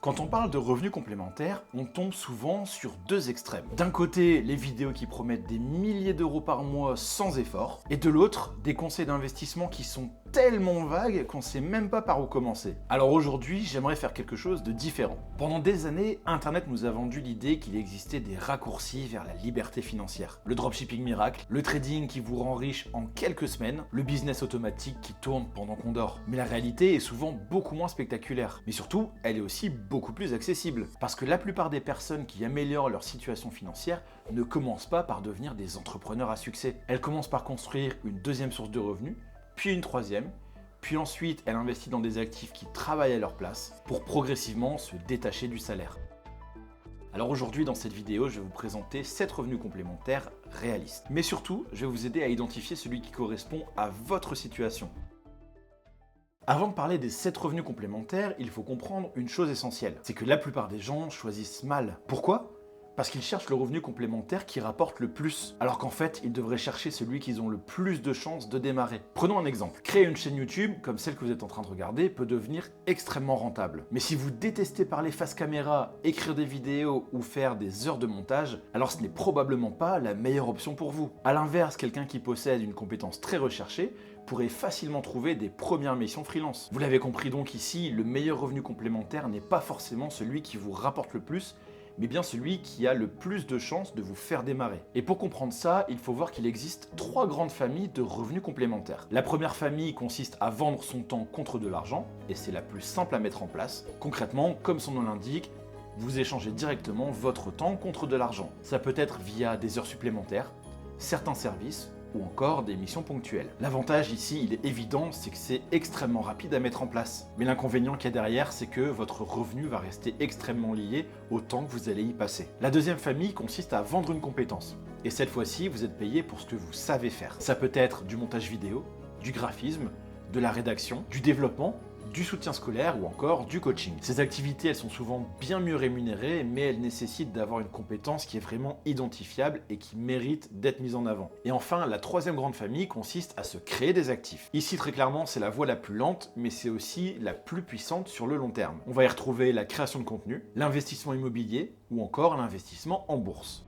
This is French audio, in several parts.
Quand on parle de revenus complémentaires, on tombe souvent sur deux extrêmes. D'un côté, les vidéos qui promettent des milliers d'euros par mois sans effort, et de l'autre, des conseils d'investissement qui sont tellement vagues qu'on ne sait même pas par où commencer. Alors aujourd'hui, j'aimerais faire quelque chose de différent. Pendant des années, Internet nous a vendu l'idée qu'il existait des raccourcis vers la liberté financière. Le dropshipping miracle, le trading qui vous rend riche en quelques semaines, le business automatique qui tourne pendant qu'on dort. Mais la réalité est souvent beaucoup moins spectaculaire. Mais surtout, elle est aussi beaucoup plus accessible. Parce que la plupart des personnes qui améliorent leur situation financière ne commencent pas par devenir des entrepreneurs à succès. Elles commencent par construire une deuxième source de revenus, puis une troisième, puis ensuite elle investit dans des actifs qui travaillent à leur place pour progressivement se détacher du salaire. Alors aujourd'hui dans cette vidéo, je vais vous présenter 7 revenus complémentaires réalistes. Mais surtout, je vais vous aider à identifier celui qui correspond à votre situation. Avant de parler des 7 revenus complémentaires, il faut comprendre une chose essentielle. C'est que la plupart des gens choisissent mal. Pourquoi ? Parce qu'ils cherchent le revenu complémentaire qui rapporte le plus, alors qu'en fait, ils devraient chercher celui qu'ils ont le plus de chances de démarrer. Prenons un exemple. Créer une chaîne YouTube, comme celle que vous êtes en train de regarder, peut devenir extrêmement rentable. Mais si vous détestez parler face caméra, écrire des vidéos ou faire des heures de montage, alors ce n'est probablement pas la meilleure option pour vous. A l'inverse, quelqu'un qui possède une compétence très recherchée pourrait facilement trouver des premières missions freelance. Vous l'avez compris donc ici, le meilleur revenu complémentaire n'est pas forcément celui qui vous rapporte le plus, mais bien celui qui a le plus de chances de vous faire démarrer. Et pour comprendre ça, il faut voir qu'il existe 3 grandes familles de revenus complémentaires. La première famille consiste à vendre son temps contre de l'argent, et c'est la plus simple à mettre en place. Concrètement, comme son nom l'indique, vous échangez directement votre temps contre de l'argent. Ça peut être via des heures supplémentaires, certains services, ou encore des missions ponctuelles. L'avantage ici, il est évident, c'est que c'est extrêmement rapide à mettre en place. Mais l'inconvénient qu'il y a derrière, c'est que votre revenu va rester extrêmement lié au temps que vous allez y passer. La deuxième famille consiste à vendre une compétence. Et cette fois-ci, vous êtes payé pour ce que vous savez faire. Ça peut être du montage vidéo, du graphisme, de la rédaction, du développement, du soutien scolaire ou encore du coaching. Ces activités, elles sont souvent bien mieux rémunérées, mais elles nécessitent d'avoir une compétence qui est vraiment identifiable et qui mérite d'être mise en avant. Et enfin, la troisième grande famille consiste à se créer des actifs. Ici, très clairement, c'est la voie la plus lente, mais c'est aussi la plus puissante sur le long terme. On va y retrouver la création de contenu, l'investissement immobilier ou encore l'investissement en bourse.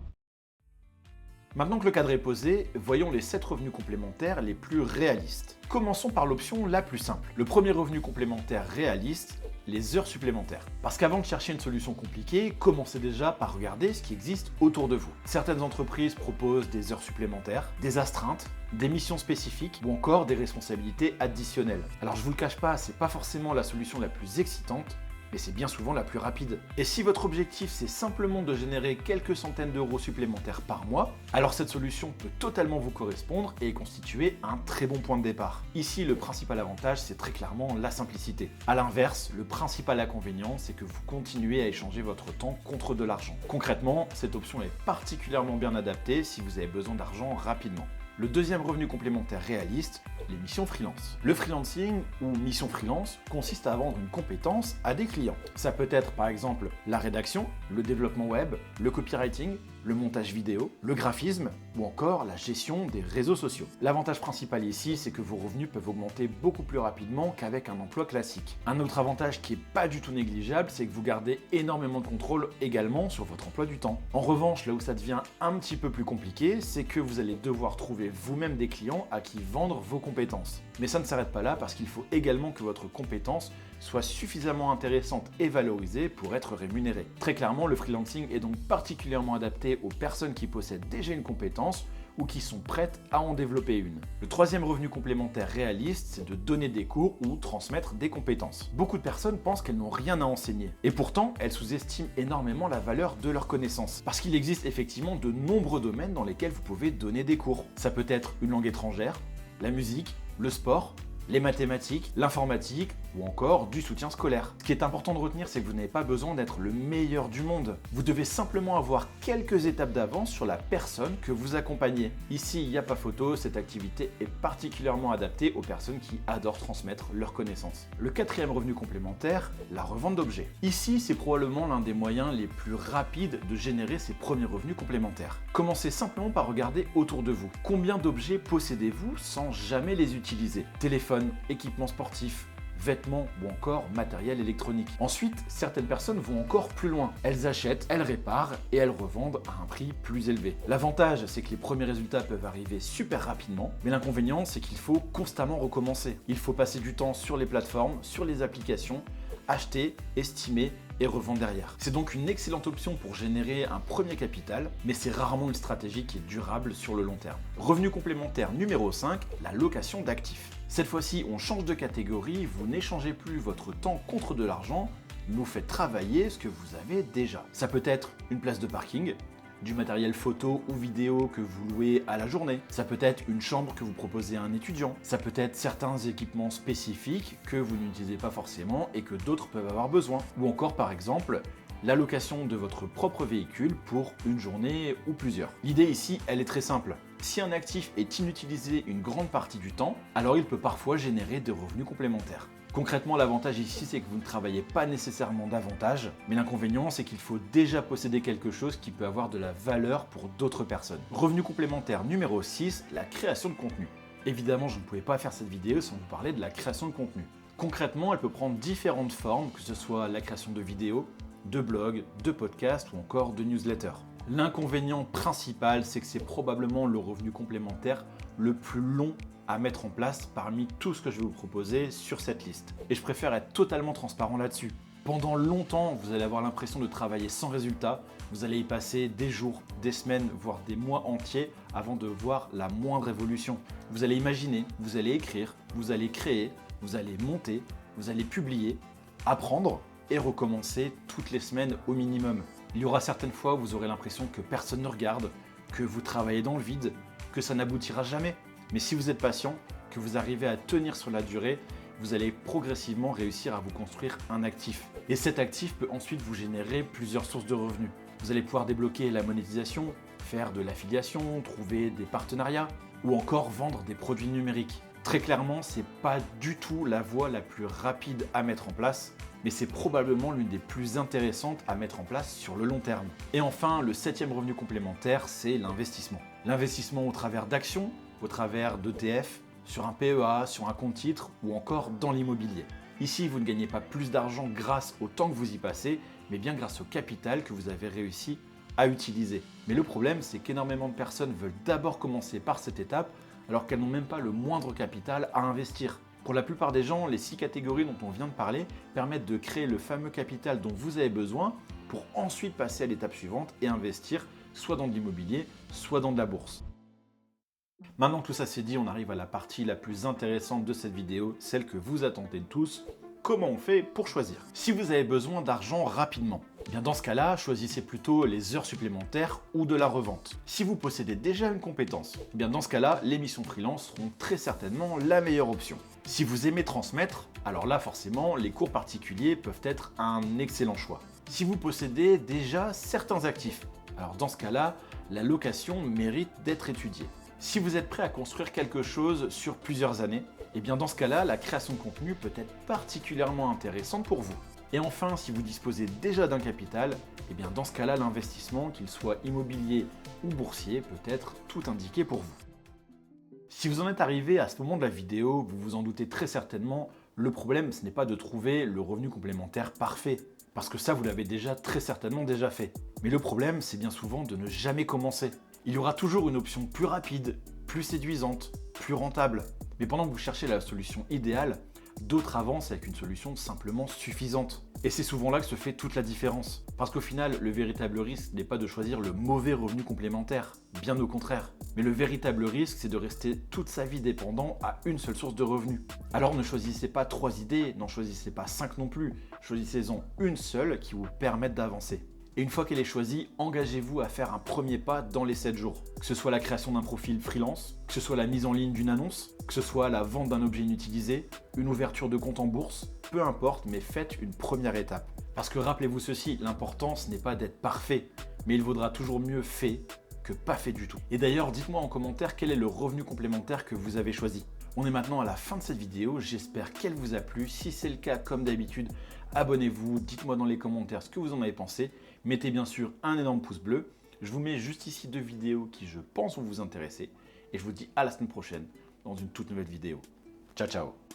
Maintenant que le cadre est posé, voyons les 7 revenus complémentaires les plus réalistes. Commençons par l'option la plus simple. Le premier revenu complémentaire réaliste, les heures supplémentaires. Parce qu'avant de chercher une solution compliquée, commencez déjà par regarder ce qui existe autour de vous. Certaines entreprises proposent des heures supplémentaires, des astreintes, des missions spécifiques ou encore des responsabilités additionnelles. Alors je vous le cache pas, c'est pas forcément la solution la plus excitante, mais c'est bien souvent la plus rapide. Et si votre objectif c'est simplement de générer quelques centaines d'euros supplémentaires par mois, alors cette solution peut totalement vous correspondre et constituer un très bon point de départ. Ici, le principal avantage, c'est très clairement la simplicité. A l'inverse, le principal inconvénient, c'est que vous continuez à échanger votre temps contre de l'argent. Concrètement, cette option est particulièrement bien adaptée si vous avez besoin d'argent rapidement. Le deuxième revenu complémentaire réaliste, les missions freelance. Le freelancing ou mission freelance consiste à vendre une compétence à des clients. Ça peut être par exemple la rédaction, le développement web, le copywriting, le montage vidéo, le graphisme ou encore la gestion des réseaux sociaux. L'avantage principal ici, c'est que vos revenus peuvent augmenter beaucoup plus rapidement qu'avec un emploi classique. Un autre avantage qui n'est pas du tout négligeable, c'est que vous gardez énormément de contrôle également sur votre emploi du temps. En revanche, là où ça devient un petit peu plus compliqué, c'est que vous allez devoir trouver vous-même des clients à qui vendre vos compétences. Mais ça ne s'arrête pas là parce qu'il faut également que votre compétence soit suffisamment intéressante et valorisée pour être rémunérée. Très clairement, le freelancing est donc particulièrement adapté aux personnes qui possèdent déjà une compétence ou qui sont prêtes à en développer une. Le troisième revenu complémentaire réaliste, c'est de donner des cours ou transmettre des compétences. Beaucoup de personnes pensent qu'elles n'ont rien à enseigner. Et pourtant, elles sous-estiment énormément la valeur de leurs connaissances. Parce qu'il existe effectivement de nombreux domaines dans lesquels vous pouvez donner des cours. Ça peut être une langue étrangère, la musique, le sport, les mathématiques, l'informatique ou encore du soutien scolaire. Ce qui est important de retenir, c'est que vous n'avez pas besoin d'être le meilleur du monde. Vous devez simplement avoir quelques étapes d'avance sur la personne que vous accompagnez. Ici, il n'y a pas photo, cette activité est particulièrement adaptée aux personnes qui adorent transmettre leurs connaissances. Le quatrième revenu complémentaire, la revente d'objets. Ici, c'est probablement l'un des moyens les plus rapides de générer ces premiers revenus complémentaires. Commencez simplement par regarder autour de vous. Combien d'objets possédez-vous sans jamais les utiliser ? Téléphone, équipements sportifs, vêtements ou encore matériel électronique. Ensuite, certaines personnes vont encore plus loin. Elles achètent, elles réparent et elles revendent à un prix plus élevé. L'avantage, c'est que les premiers résultats peuvent arriver super rapidement, mais l'inconvénient, c'est qu'il faut constamment recommencer. Il faut passer du temps sur les plateformes, sur les applications, acheter, estimer et revendre derrière. C'est donc une excellente option pour générer un premier capital, mais c'est rarement une stratégie qui est durable sur le long terme. Revenu complémentaire numéro 5, la location d'actifs. Cette fois-ci, on change de catégorie, vous n'échangez plus votre temps contre de l'argent, mais vous faites travailler ce que vous avez déjà. Ça peut être une place de parking, du matériel photo ou vidéo que vous louez à la journée. Ça peut être une chambre que vous proposez à un étudiant. Ça peut être certains équipements spécifiques que vous n'utilisez pas forcément et que d'autres peuvent avoir besoin. Ou encore par exemple, la location de votre propre véhicule pour une journée ou plusieurs. L'idée ici, elle est très simple. Si un actif est inutilisé une grande partie du temps, alors il peut parfois générer des revenus complémentaires. Concrètement, l'avantage ici, c'est que vous ne travaillez pas nécessairement davantage, mais l'inconvénient, c'est qu'il faut déjà posséder quelque chose qui peut avoir de la valeur pour d'autres personnes. Revenu complémentaire numéro 6, la création de contenu. Évidemment, je ne pouvais pas faire cette vidéo sans vous parler de la création de contenu. Concrètement, elle peut prendre différentes formes, que ce soit la création de vidéos, de blogs, de podcasts ou encore de newsletters. L'inconvénient principal, c'est que c'est probablement le revenu complémentaire le plus long à mettre en place parmi tout ce que je vais vous proposer sur cette liste. Et je préfère être totalement transparent là-dessus. Pendant longtemps, vous allez avoir l'impression de travailler sans résultat. Vous allez y passer des jours, des semaines, voire des mois entiers avant de voir la moindre évolution. Vous allez imaginer, vous allez écrire, vous allez créer, vous allez monter, vous allez publier, apprendre et recommencer toutes les semaines au minimum. Il y aura certaines fois où vous aurez l'impression que personne ne regarde, que vous travaillez dans le vide, que ça n'aboutira jamais. Mais si vous êtes patient, que vous arrivez à tenir sur la durée, vous allez progressivement réussir à vous construire un actif. Et cet actif peut ensuite vous générer plusieurs sources de revenus. Vous allez pouvoir débloquer la monétisation, faire de l'affiliation, trouver des partenariats ou encore vendre des produits numériques. Très clairement, c'est pas du tout la voie la plus rapide à mettre en place, mais c'est probablement l'une des plus intéressantes à mettre en place sur le long terme. Et enfin, le 7e revenu complémentaire, c'est l'investissement. L'investissement au travers d'actions, au travers d'ETF, sur un PEA, sur un compte titre ou encore dans l'immobilier. Ici, vous ne gagnez pas plus d'argent grâce au temps que vous y passez, mais bien grâce au capital que vous avez réussi à utiliser. Mais le problème, c'est qu'énormément de personnes veulent d'abord commencer par cette étape alors qu'elles n'ont même pas le moindre capital à investir. Pour la plupart des gens, les 6 catégories dont on vient de parler permettent de créer le fameux capital dont vous avez besoin pour ensuite passer à l'étape suivante et investir soit dans de l'immobilier, soit dans de la bourse. Maintenant que tout ça c'est dit, on arrive à la partie la plus intéressante de cette vidéo, celle que vous attendez tous. Comment on fait pour choisir? Si vous avez besoin d'argent rapidement, eh bien dans ce cas-là, choisissez plutôt les heures supplémentaires ou de la revente. Si vous possédez déjà une compétence, eh bien dans ce cas-là, les missions freelance seront très certainement la meilleure option. Si vous aimez transmettre, alors là forcément, les cours particuliers peuvent être un excellent choix. Si vous possédez déjà certains actifs, alors dans ce cas-là, la location mérite d'être étudiée. Si vous êtes prêt à construire quelque chose sur plusieurs années, et bien dans ce cas-là, la création de contenu peut être particulièrement intéressante pour vous. Et enfin, si vous disposez déjà d'un capital, et bien dans ce cas-là, l'investissement, qu'il soit immobilier ou boursier, peut être tout indiqué pour vous. Si vous en êtes arrivé à ce moment de la vidéo, vous vous en doutez très certainement, le problème, ce n'est pas de trouver le revenu complémentaire parfait, parce que ça, vous l'avez déjà très certainement déjà fait. Mais le problème, c'est bien souvent de ne jamais commencer. Il y aura toujours une option plus rapide, plus séduisante, plus rentable. Mais pendant que vous cherchez la solution idéale, d'autres avancent avec une solution simplement suffisante. Et c'est souvent là que se fait toute la différence. Parce qu'au final, le véritable risque n'est pas de choisir le mauvais revenu complémentaire, bien au contraire. Mais le véritable risque, c'est de rester toute sa vie dépendant à une seule source de revenus. Alors ne choisissez pas 3 idées, n'en choisissez pas 5 non plus. Choisissez-en une seule qui vous permette d'avancer. Et une fois qu'elle est choisie, engagez-vous à faire un premier pas dans les 7 jours. Que ce soit la création d'un profil freelance, que ce soit la mise en ligne d'une annonce, que ce soit la vente d'un objet inutilisé, une ouverture de compte en bourse, peu importe, mais faites une première étape. Parce que rappelez-vous ceci, l'important ce n'est pas d'être parfait, mais il vaudra toujours mieux fait que pas fait du tout. Et d'ailleurs, dites-moi en commentaire quel est le revenu complémentaire que vous avez choisi. On est maintenant à la fin de cette vidéo, j'espère qu'elle vous a plu. Si c'est le cas, comme d'habitude, abonnez-vous, dites-moi dans les commentaires ce que vous en avez pensé. Mettez bien sûr un énorme pouce bleu. Je vous mets juste ici 2 vidéos qui, je pense, vont vous intéresser. Et je vous dis à la semaine prochaine dans une toute nouvelle vidéo. Ciao, ciao!